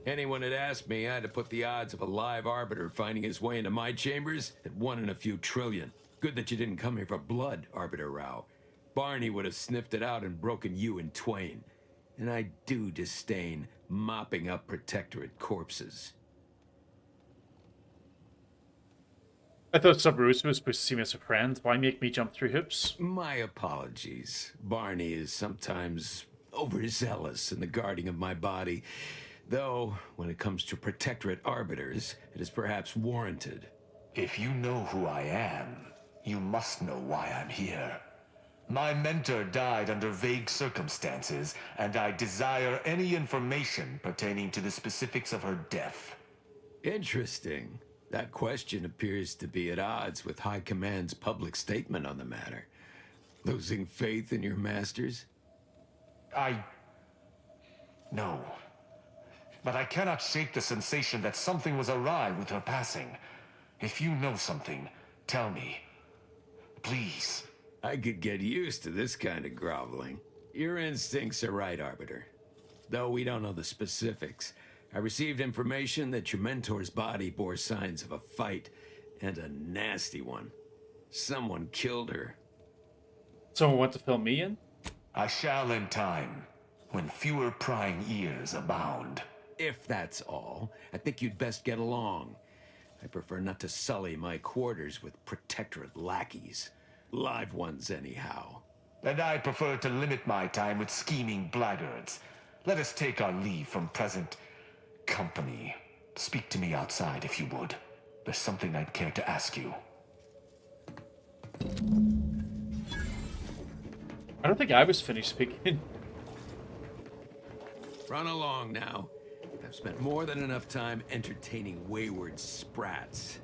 Anyone had asked me, I'd have put the odds of a live arbiter finding his way into my chambers at 1 in a few trillion. Good that you didn't come here for blood, Arbiter Rao. Barney would have sniffed it out and broken you in twain. And I do disdain mopping up Protectorate corpses. I thought Subrosa was supposed to see me as a friend. Why make me jump through hoops? My apologies. Barney is sometimes overzealous in the guarding of my body. Though, when it comes to Protectorate arbiters, it is perhaps warranted. If you know who I am, you must know why I'm here. My mentor died under vague circumstances, and I desire any information pertaining to the specifics of her death. Interesting. That question appears to be at odds with High Command's public statement on the matter. Losing faith in your masters? No. But I cannot shake the sensation that something was awry with her passing. If you know something, tell me. Please. I could get used to this kind of groveling. Your instincts are right, Arbiter. Though we don't know the specifics, I received information that your mentor's body bore signs of a fight, and a nasty one. Someone killed her. Someone want to fill me in? I shall in time, when fewer prying ears abound. If that's all, I think you'd best get along. I prefer not to sully my quarters with Protectorate lackeys. Live ones, anyhow. And I prefer to limit my time with scheming blackguards. Let us take our leave from present company. Speak to me outside, if you would. There's something I'd care to ask you. I don't think I was finished speaking. Run along now. I've spent more than enough time entertaining wayward sprats.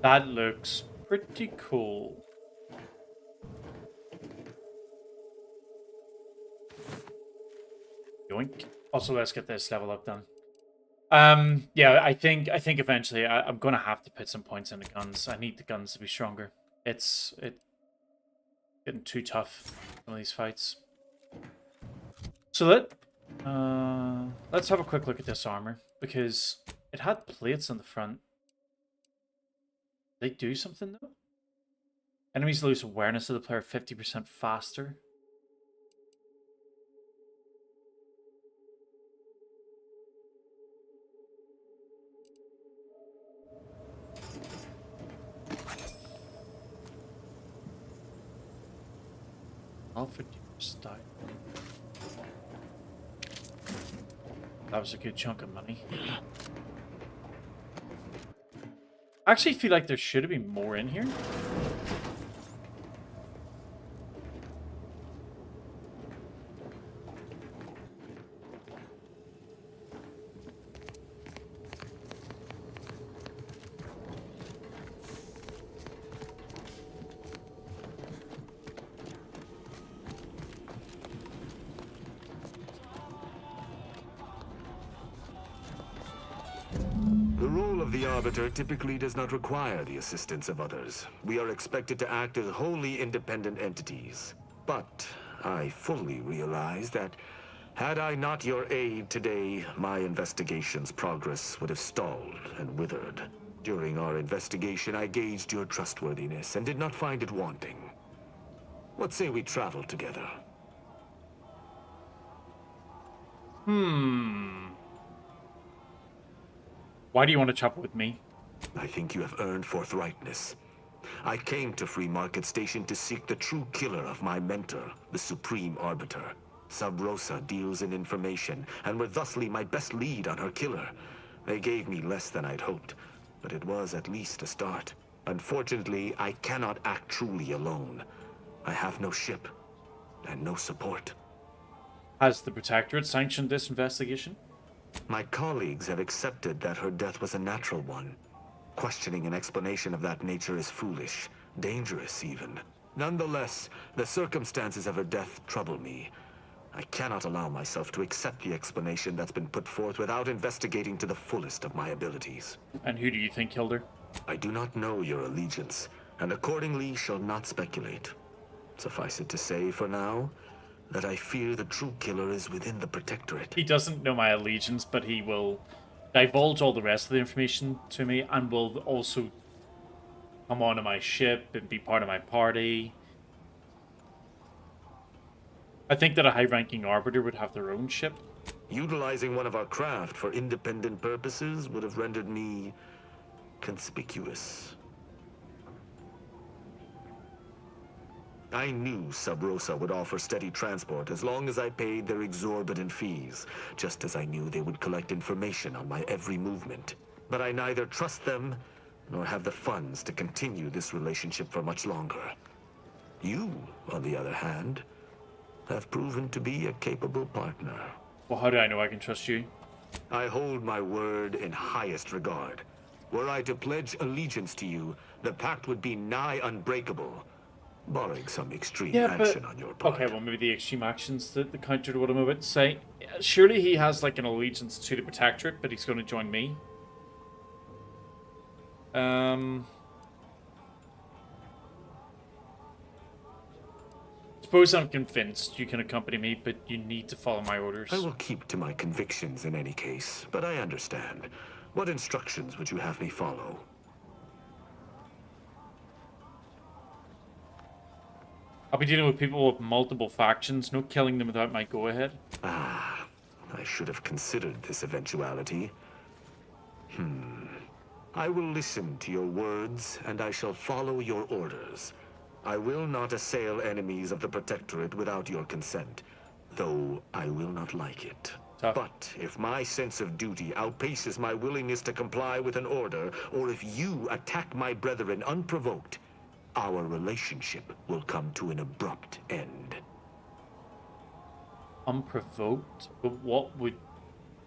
That looks pretty cool. Yoink. Also, let's get this level up done. Yeah, I think eventually I'm gonna have to put some points into guns. I need the guns to be stronger. It's getting too tough, some of these fights. So let's have a quick look at this armor, because it had plates on the front. They do something though? Enemies lose awareness of the player 50% faster. All for deeper style. That was a good chunk of money. I actually feel like there should have been more in here. The Arbiter typically does not require the assistance of others. We are expected to act as wholly independent entities. But I fully realize that had I not your aid today, my investigation's progress would have stalled and withered. During our investigation, I gauged your trustworthiness and did not find it wanting. What say we travel together? Why do you want to chop with me? I think you have earned forthrightness. I came to Free Market Station to seek the true killer of my mentor, the Supreme Arbiter. Sub Rosa deals in information, and were thusly my best lead on her killer. They gave me less than I'd hoped, but it was at least a start. Unfortunately, I cannot act truly alone. I have no ship, and no support. Has the Protectorate sanctioned this investigation? My colleagues have accepted that her death was a natural one. questioning an explanation of that nature is foolish, dangerous even. Nonetheless, the circumstances of her death trouble me. I cannot allow myself to accept the explanation that's been put forth without investigating to the fullest of my abilities. And who do you think killed her? I do not know your allegiance, and accordingly shall not speculate. Suffice it to say, for now, that I fear the true killer is within the Protectorate. He doesn't know my allegiance, but he will divulge all the rest of the information to me, and will also come onto my ship and be part of my party. I think that a high-ranking arbiter would have their own ship. Utilizing one of our craft for independent purposes would have rendered me conspicuous. I knew Sub Rosa would offer steady transport as long as I paid their exorbitant fees, just as I knew they would collect information on my every movement. But I neither trust them nor have the funds to continue this relationship for much longer. You, on the other hand, have proven to be a capable partner. Well, how do I know I can trust you? I hold my word in highest regard. Were I to pledge allegiance to you, the pact would be nigh unbreakable, barring some extreme action on your part. Okay, well, maybe the extreme actions that the counter to what I'm about to say. Surely he has like an allegiance to the Protectorate, but he's going to join me. Suppose I'm convinced you can accompany me, but you need to follow my orders. I will keep to my convictions in any case, but I understand. What instructions would you have me follow? I'll be dealing with people with multiple factions, no killing them without my go-ahead. Ah, I should have considered this eventuality. I will listen to your words, and I shall follow your orders. I will not assail enemies of the Protectorate without your consent, though I will not like it. Tough. But if my sense of duty outpaces my willingness to comply with an order, or if you attack my brethren unprovoked, our relationship will come to an abrupt end. Unprovoked? But what would...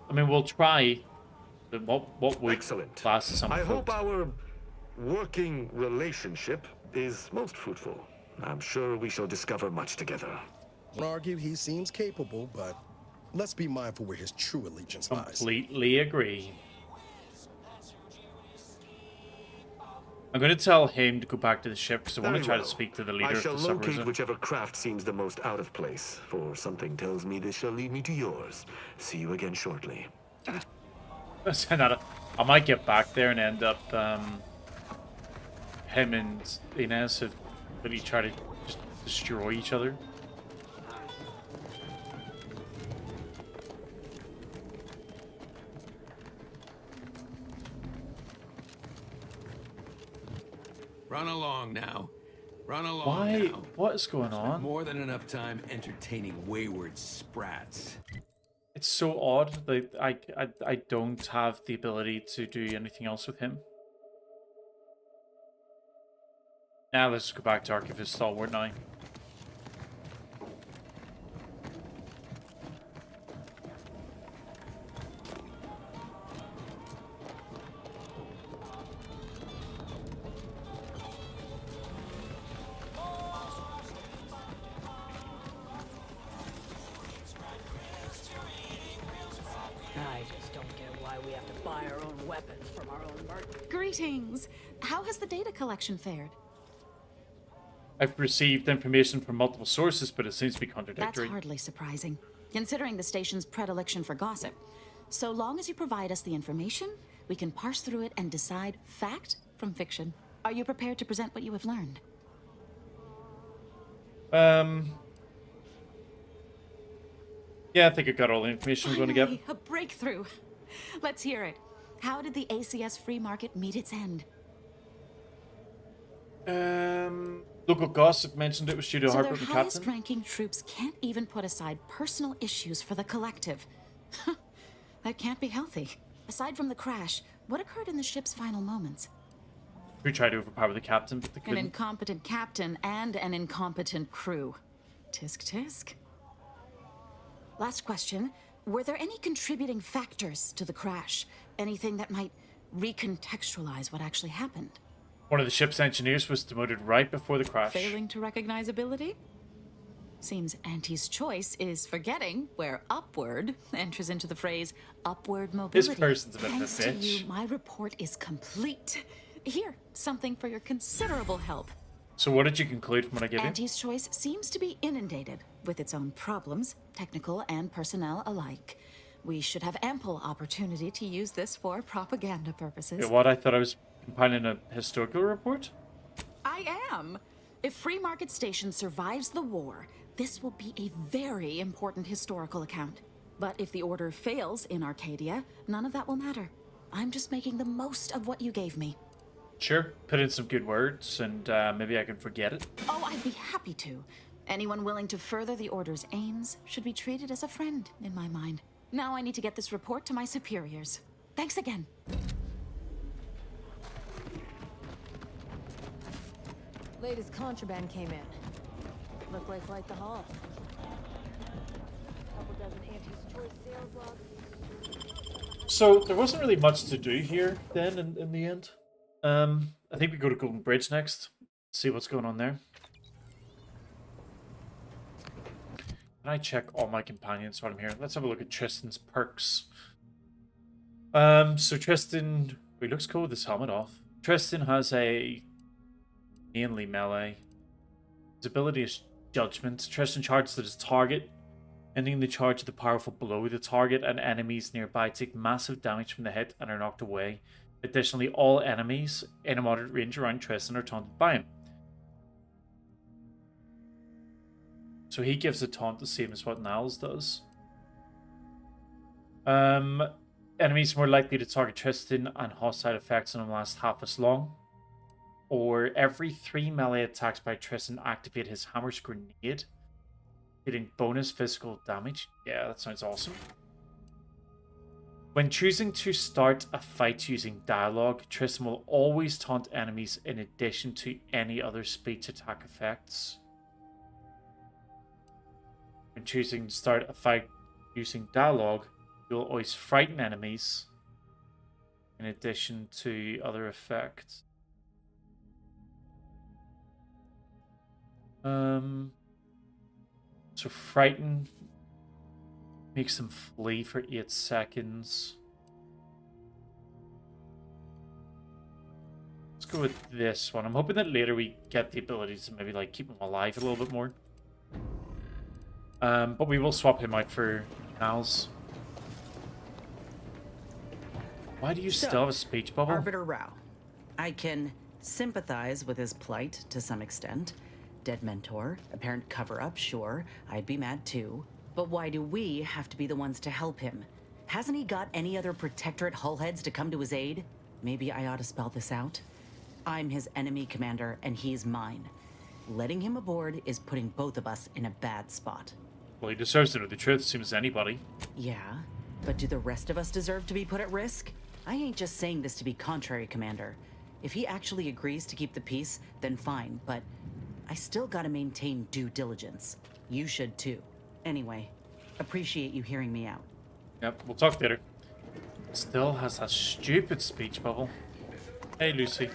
I mean, we'll try, but what would Excellent. class as I unprovoked? hope our working relationship is most fruitful. I'm sure we shall discover much together. I'll argue he seems capable, but let's be mindful where his true allegiance lies. Completely agree. I'm going to tell him to go back to the ship because I want to Very try well. to speak to the leader I of shall the locate subregion. whichever craft seems the most out of place, for something tells me this shall lead me to yours. See you again shortly. I might get back there and end up him and Inez have really tried to just destroy each other. Run along now. Run along Why? now. What is going on? More than enough time entertaining wayward sprats. It's so odd that I don't have the ability to do anything else with him. Now let's go back to Archivist Stalwart now. I just don't get why we have to buy our own weapons from our own merchants. Greetings. How has the data collection fared? I've received information from multiple sources, but it seems to be That's contradictory. hardly surprising, considering the station's predilection for gossip. So long as you provide us the information, we can parse through it and decide fact from fiction. Are you prepared to present what you have learned? Yeah, I think I got all the information I'm going to get. Finally, a breakthrough. Let's hear it. How did the ACS free market meet its end? Local gossip mentioned it was due to a So their heartbroken captain. highest-ranking troops can't even put aside personal issues for the collective. That can't be healthy. Aside from the crash, what occurred in the ship's final moments? We tried to overpower the captain, but they An couldn't. incompetent captain and an incompetent crew. Tisk tisk. Last question. Were there any contributing factors to the crash? Anything that might recontextualize what actually happened. One of the ship's engineers was demoted right before the crash. Failing to recognize ability? Seems Auntie's choice is forgetting where upward enters into the phrase upward mobility. This person's a bit of a Thanks to bitch. you, my report is complete. Here, something for your considerable help. So what did you conclude from what I gave you? Auntie's choice seems to be inundated with its own problems, technical and personnel alike. We should have ample opportunity to use this for propaganda purposes. What? I thought I was compiling a historical report? I am. If Free Market Station survives the war, this will be a very important historical account. But if the Order fails in Arcadia, none of that will matter. I'm just making the most of what you gave me. Sure. Put in some good words, and maybe I can forget it. Oh, I'd be happy to. Anyone willing to further the Order's aims should be treated as a friend, in my mind. Now I need to get this report to my superiors. Thanks again. Latest contraband came in. Look like Light the Hall. Couple dozen Auntie's Choice sales logs. So there wasn't really much to do here then in the end. I think we go to Golden Bridge next. See what's going on there. Can I check all my companions while I'm here? Let's have a look at Tristan's perks. So Tristan, he looks cool with his helmet off. Tristan has a mainly melee. His ability is Judgment. Tristan charges at his target, ending the charge of the powerful blow. The target and enemies nearby take massive damage from the hit and are knocked away. Additionally, all enemies in a moderate range around Tristan are taunted by him. So he gives a taunt the same as what Niles does. Enemies more likely to target Tristan and hostile effects on him last half as long. Or every 3 melee attacks by Tristan activate his hammer's grenade, hitting bonus physical damage. Yeah, that sounds awesome. When choosing to start a fight using dialogue, Tristan will always taunt enemies in addition to any other speech attack effects. When choosing to start a fight using dialogue, you will always frighten enemies in addition to other effects. So frighten makes them flee for 8 seconds. Let's go with this one. I'm hoping that later we get the ability to maybe like keep him alive a little bit more. But we will swap him out for Niles. Why do you still have a speech bubble? Arbiter Rao. I can sympathize with his plight to some extent. Dead mentor, apparent cover-up, sure, I'd be mad too. But why do we have to be the ones to help him? Hasn't he got any other Protectorate hullheads to come to his aid? Maybe I ought to spell this out. I'm his enemy commander, and he's mine. Letting him aboard is putting both of us in a bad spot. Well, he deserves to know the truth, same as anybody. Yeah, but do the rest of us deserve to be put at risk? I ain't just saying this to be contrary, Commander. If he actually agrees to keep the peace, then fine, but I still gotta maintain due diligence. You should too. Anyway, appreciate you hearing me out. Yep, we'll talk later. Still has that stupid speech bubble. Hey, Lucy.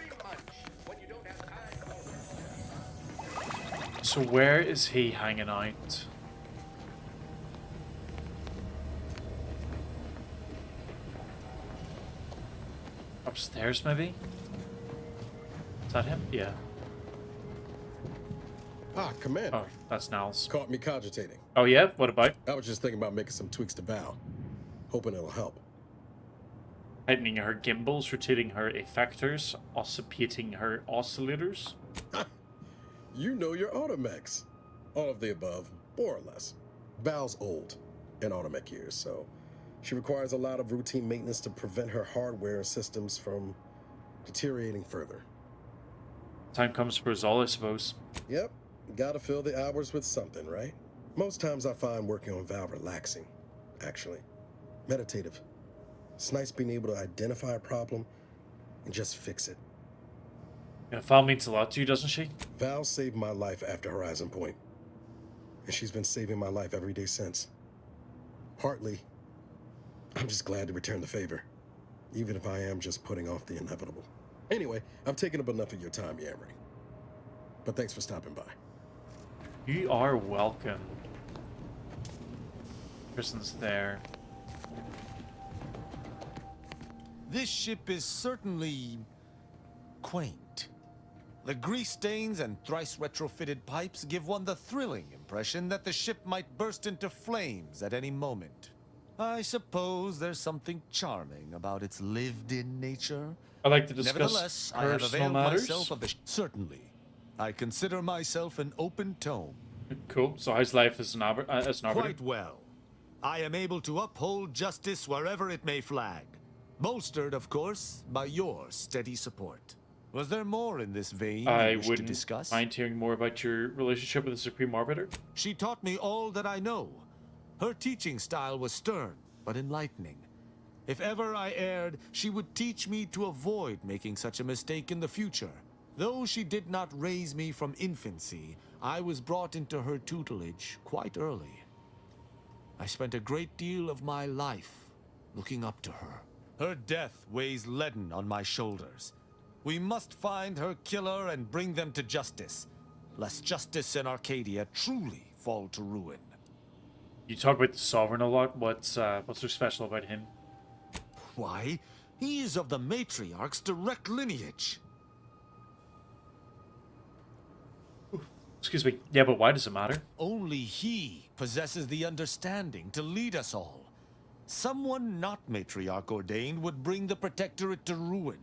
So where is he hanging out? Upstairs, maybe? Is that him? Yeah. Ah, Commander. Oh, that's Niles. Caught me cogitating. Oh, yeah? What about? I was just thinking about making some tweaks to Val. Hoping it'll help. Tightening her gimbals, rotating her effectors, oscillating her oscillators. You know your automechs. All of the above, more or less. Val's old in automech years, so she requires a lot of routine maintenance to prevent her hardware systems from deteriorating further. Time comes for us all, I suppose. Yep, gotta fill the hours with something, right? Most times I find working on Val relaxing, actually. Meditative. It's nice being able to identify a problem and just fix it. Yeah, Val means a lot to you, doesn't she? Val saved my life after Horizon Point, and she's been saving my life every day since. Partly, I'm just glad to return the favor. even if I am just putting off the inevitable. Anyway, I've taken up enough of your time yammering. But thanks for stopping by. You are welcome. Person's there. This ship is certainly quaint. The grease stains and thrice retrofitted pipes give one the thrilling impression that the ship might burst into flames at any moment. I suppose there's something charming about its lived-in nature. I'd like to discuss Nevertheless, I have personal availed matters. myself of the certainly. I consider myself an open tome. Cool. So how's life as an arbiter? Quite well. I am able to uphold justice wherever it may flag. Bolstered, of course, by your steady support. Was there more in this vein I you wish to wouldn't discuss? mind hearing more about your relationship with the Supreme Arbiter. She taught me all that I know. Her teaching style was stern, but enlightening. If ever I erred, she would teach me to avoid making such a mistake in the future. Though she did not raise me from infancy, I was brought into her tutelage quite early. I spent a great deal of my life looking up to her. Her death weighs leaden on my shoulders. We must find her killer and bring them to justice, lest justice in Arcadia truly fall to ruin. You talk about the Sovereign a lot. What's so special about him? Why, he is of the Matriarch's direct lineage. Excuse me. Yeah, but why does it matter? Only he possesses the understanding to lead us all. Someone not Matriarch ordained would bring the Protectorate to ruin.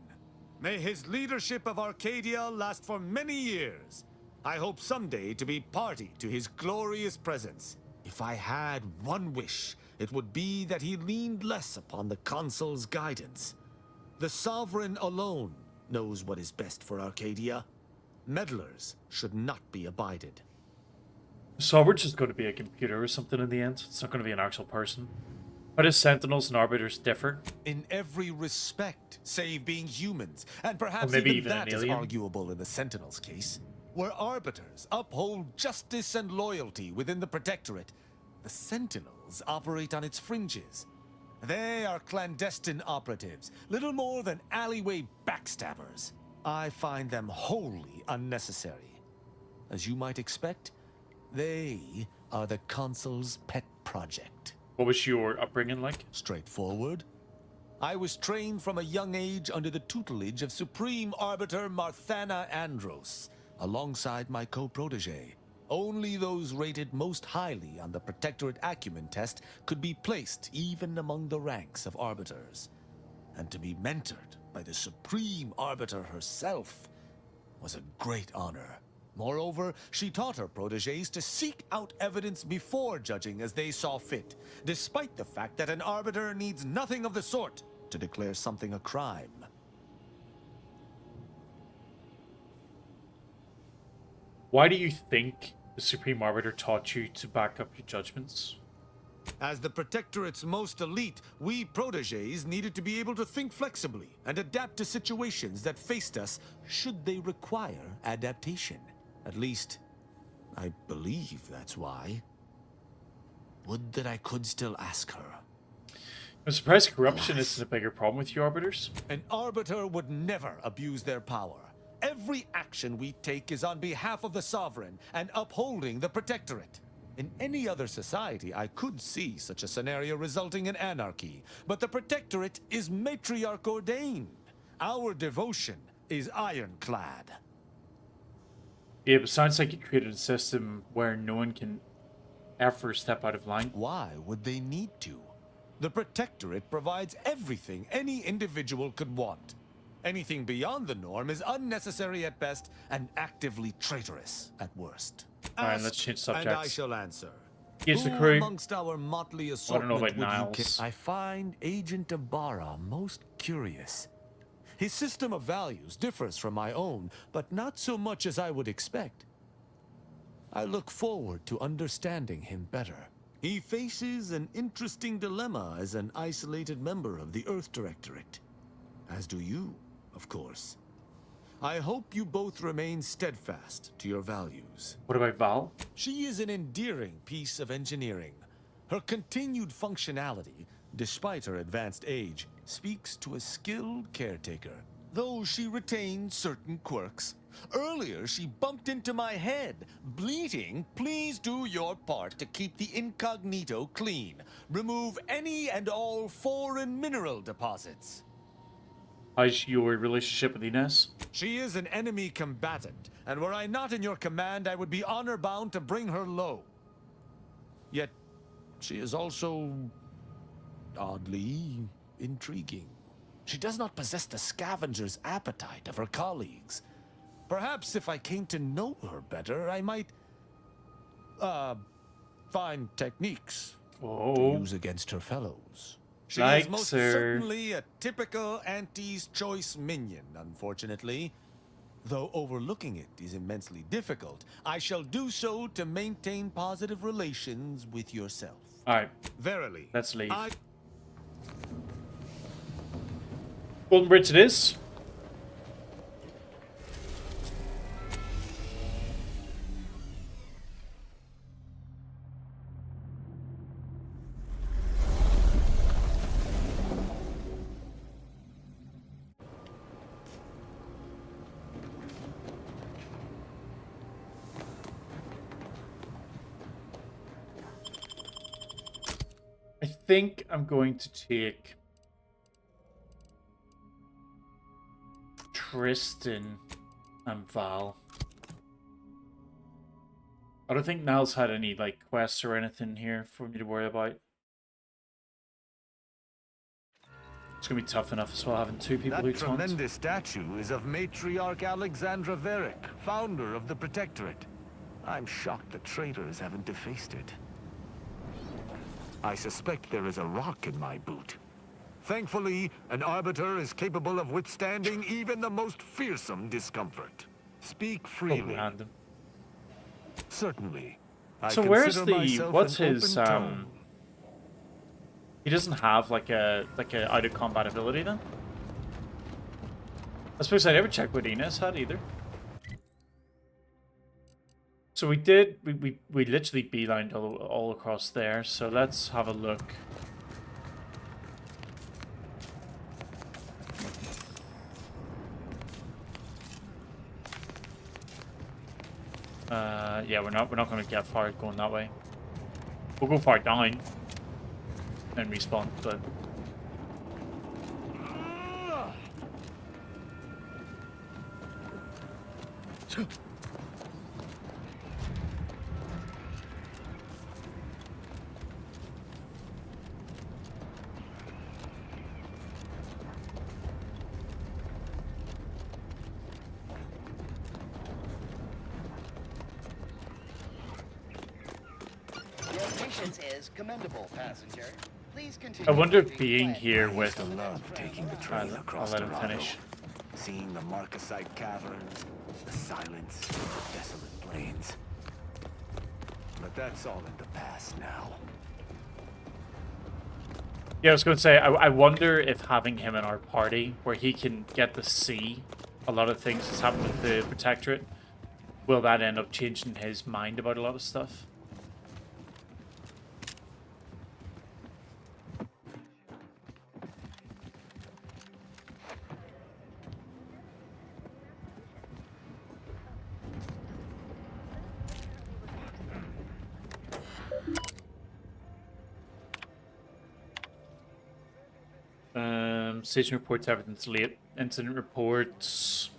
May his leadership of Arcadia last for many years. I hope someday to be party to his glorious presence. If I had one wish, it would be that he leaned less upon the Consul's guidance. The Sovereign alone knows what is best for Arcadia. Meddlers should not be abided. Sovereign's just going to be a computer or something in the end. It's not going to be an actual person. How do Sentinels and Arbiters differ? In every respect, save being humans, and Or perhaps maybe even even an that is alien? arguable in the Sentinels' case. Where Arbiters uphold justice and loyalty within the Protectorate, the Sentinels operate on its fringes. They are clandestine operatives, little more than alleyway backstabbers. I find them wholly unnecessary. As you might expect, they are the Consul's pet project. What was your upbringing like? Straightforward. I was trained from a young age under the tutelage of Supreme Arbiter Marthana Andros, alongside my co-protege. Only those rated most highly on the Protectorate Acumen test could be placed even among the ranks of Arbiters. And to be mentored by the Supreme Arbiter herself was a great honor. Moreover, she taught her proteges to seek out evidence before judging as they saw fit, despite the fact that an arbiter needs nothing of the sort to declare something a crime. Why do you think the Supreme Arbiter taught you to back up your judgments? As the Protectorate's most elite, we proteges needed to be able to think flexibly and adapt to situations that faced us should they require adaptation. At least, I believe that's why. Would that I could still ask her. I'm surprised corruption isn't a bigger problem with you Arbiters. An arbiter would never abuse their power. Every action we take is on behalf of the Sovereign and upholding the Protectorate. In any other society, I could see such a scenario resulting in anarchy, but the Protectorate is Matriarch ordained. Our devotion is ironclad. Yeah, but it sounds like you created a system where no one can ever step out of line. Why would they need to? The Protectorate provides everything any individual could want. Anything beyond the norm is unnecessary at best and actively traitorous at worst. Alright, let's change subjects. And I shall answer. Yes, the Who crew. amongst our motley assortment about would you Niles. I find Agent Ibarra most curious. His system of values differs from my own, but not so much as I would expect. I look forward to understanding him better. He faces an interesting dilemma as an isolated member of the Earth Directorate. As do you, of course. I hope you both remain steadfast to your values. What about Val? She is an endearing piece of engineering. Her continued functionality, despite her advanced age, speaks to a skilled caretaker, though she retains certain quirks. Earlier, she bumped into my head, bleating, "Please do your part to keep the incognito clean. Remove any and all foreign mineral deposits." How's your relationship with Ines? She is an enemy combatant, and were I not in your command, I would be honor-bound to bring her low. Yet, she is also oddly intriguing. She does not possess the scavenger's appetite of her colleagues. Perhaps if I came to know her better, I might, find techniques to use against her fellows. She is most certainly a typical Auntie's choice minion, unfortunately. Though overlooking it is immensely difficult, I shall do so to maintain positive relations with yourself. Alright, Verily. let's leave. Golden Bridge it is. I think I'm going to take Tristan and Val. I don't think Niall's had any like quests or anything here for me to worry about. It's gonna be tough enough as well having two people who That taunt. tremendous statue is of Matriarch Alexandra Veric, founder of the Protectorate. I'm shocked the traitors haven't defaced it. I suspect there is a rock in my boot. Thankfully, an Arbiter is capable of withstanding even the most fearsome discomfort. Speak freely. Random. Certainly. So where's the what's his he doesn't have like a out of combat ability then? I suppose I never checked what Ines had either. So we literally beelined all across there, so let's have a look. Yeah, we're not gonna get far going that way. We'll go far down and respawn, but is commendable, passenger. Please continue. I wonder if being here with love taking the train I'll across let him Dorado. finish. Seeing the Marcasite caverns, the silence, the desolate plains. But that's all in the past now. Yeah, I was going to say, I wonder if having him in our party, where he can get to see a lot of things that's happened with the Protectorate, will that end up changing his mind about a lot of stuff? Station reports everything's late. Incident reports.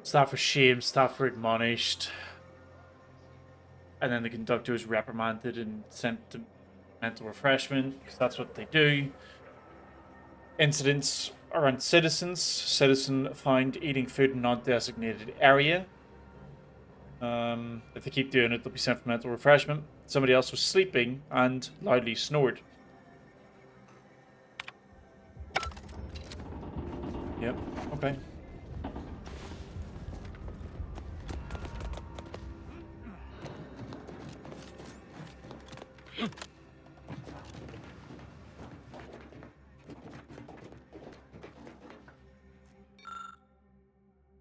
Staff were shamed, staff were admonished. And then the conductor was reprimanded and sent to mental refreshment, because that's what they do. Incidents around citizens. Citizen found eating food in non-designated area. If they keep doing it, they'll be sent for mental refreshment. Somebody else was sleeping and loudly snored. Yep, okay.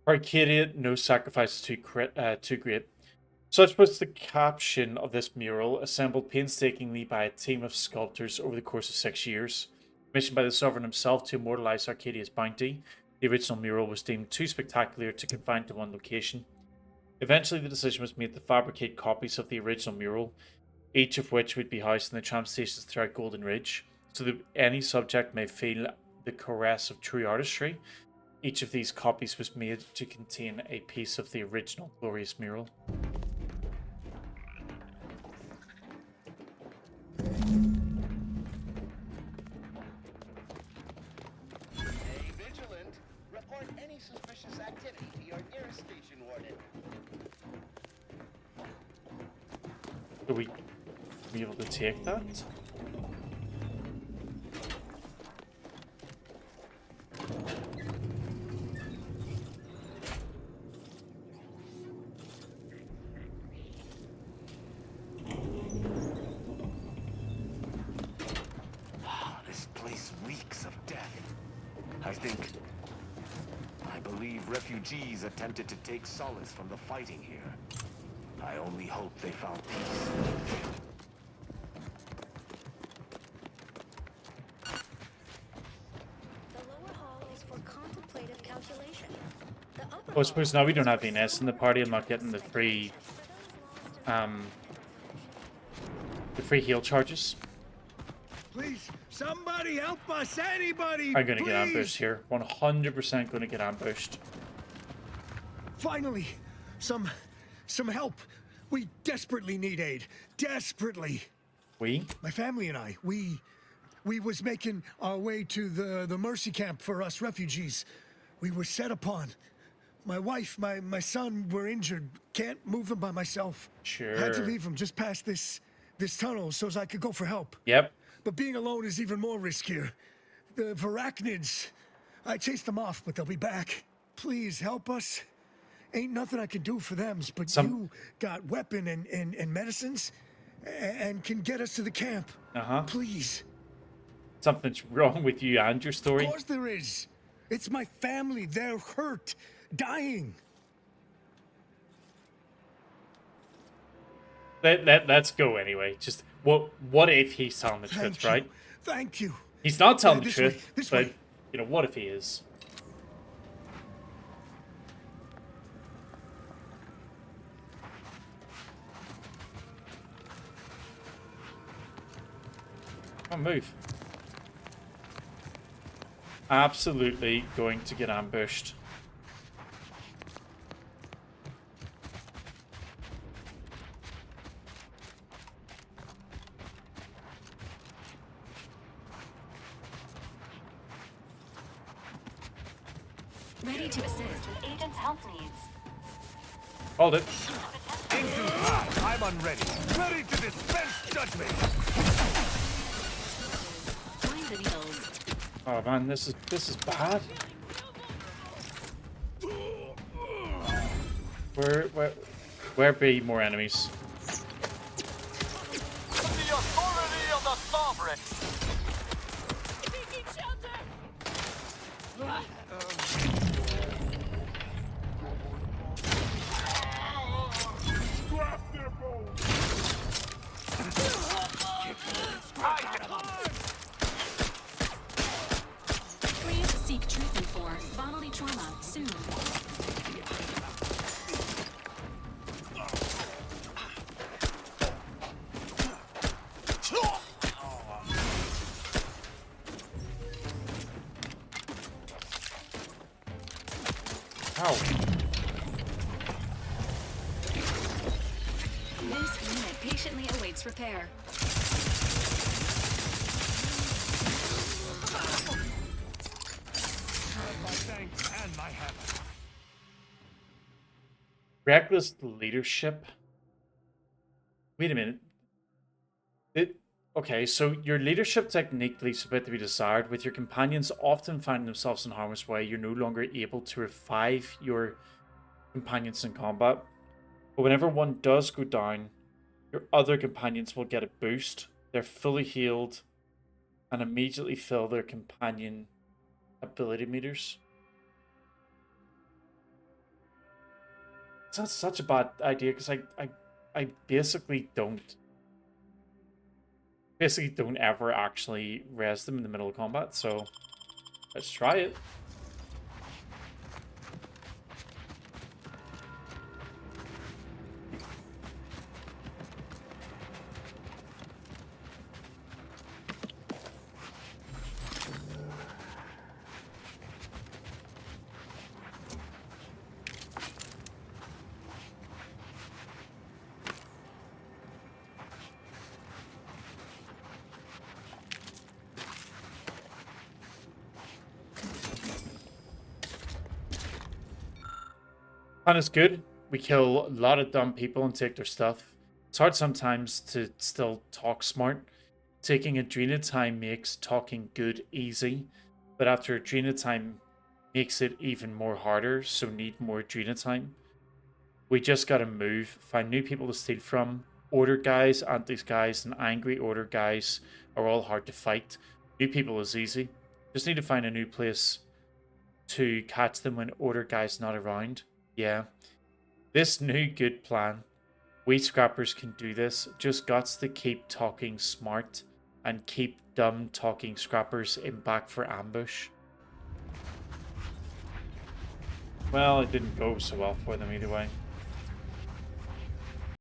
Arcadia, no sacrifices too great. Such was the caption of this mural, assembled painstakingly by a team of sculptors over the course of 6 years. Commissioned by the Sovereign himself to immortalize Arcadia's bounty, the original mural was deemed too spectacular to confine to one location. Eventually, the decision was made to fabricate copies of the original mural, each of which would be housed in the tram stations throughout Golden Ridge, so that any subject may feel the caress of true artistry. Each of these copies was made to contain a piece of the original glorious mural. Stay vigilant. Report any suspicious activity to your nearest station warden. Are we be able to take that? This place reeks of death. I believe refugees attempted to take solace from the fighting here. I only hope they found peace. The lower hall is for contemplative calculation. The upper Well, I suppose now we don't have Ines in the party. I'm not getting the free heal charges. Please, somebody help us! Anybody! I'm gonna get please! ambushed here. 100% gonna get ambushed. Finally, some help. We desperately need aid. Desperately. We? My family and I, we was making our way to the mercy camp for us refugees. We were set upon. My wife, my son were injured. Can't move them by myself. Sure. Had to leave them just past this tunnel so as I could go for help. Yep. But being alone is even more riskier. The Varachnids, I chased them off, but they'll be back. Please help us. Ain't nothing I can do for them, but you got weapon and medicines and can get us to the camp. Uh-huh. Please. Something's wrong with you and your story. Of course there is. It's my family. They're hurt, dying. Let's go anyway. Just what if he's telling the truth, right? Thank you. He's not telling the this truth, way, this but way. you know, what if he is? Come on, move. Absolutely going to get ambushed. ready to assist with agents' health needs. Hold it. I'm unready. Ready to dispense judgment. Find the needles. Oh man, this is bad. Where be more enemies? The authority of the sovereign. Please seek treatment for bodily trauma soon. Ow. This unit patiently awaits repair. My thanks and my hammer. Reckless leadership. Wait a minute. Okay, so your leadership technique leaves a bit to be desired. With your companions often finding themselves in harm's way, you're no longer able to revive your companions in combat. But whenever one does go down, your other companions will get a boost. They're fully healed and immediately fill their companion ability meters. It's not such a bad idea because I basically don't Basically don't ever actually res them in the middle of combat, so let's try it. Plan is good. We kill a lot of dumb people and take their stuff. It's hard sometimes to still talk smart. Taking Adrena time makes talking good easy, but after Adrena time makes it even more harder, so need more Adrena time. We just gotta move, find new people to steal from. Order guys, antis guys, and angry order guys are all hard to fight. New people is easy. Just need to find a new place to catch them when order guys not around. Yeah. This new good plan. We scrappers can do this. Just gots to keep talking smart and keep dumb talking scrappers in back for ambush. Well, it didn't go so well for them either way.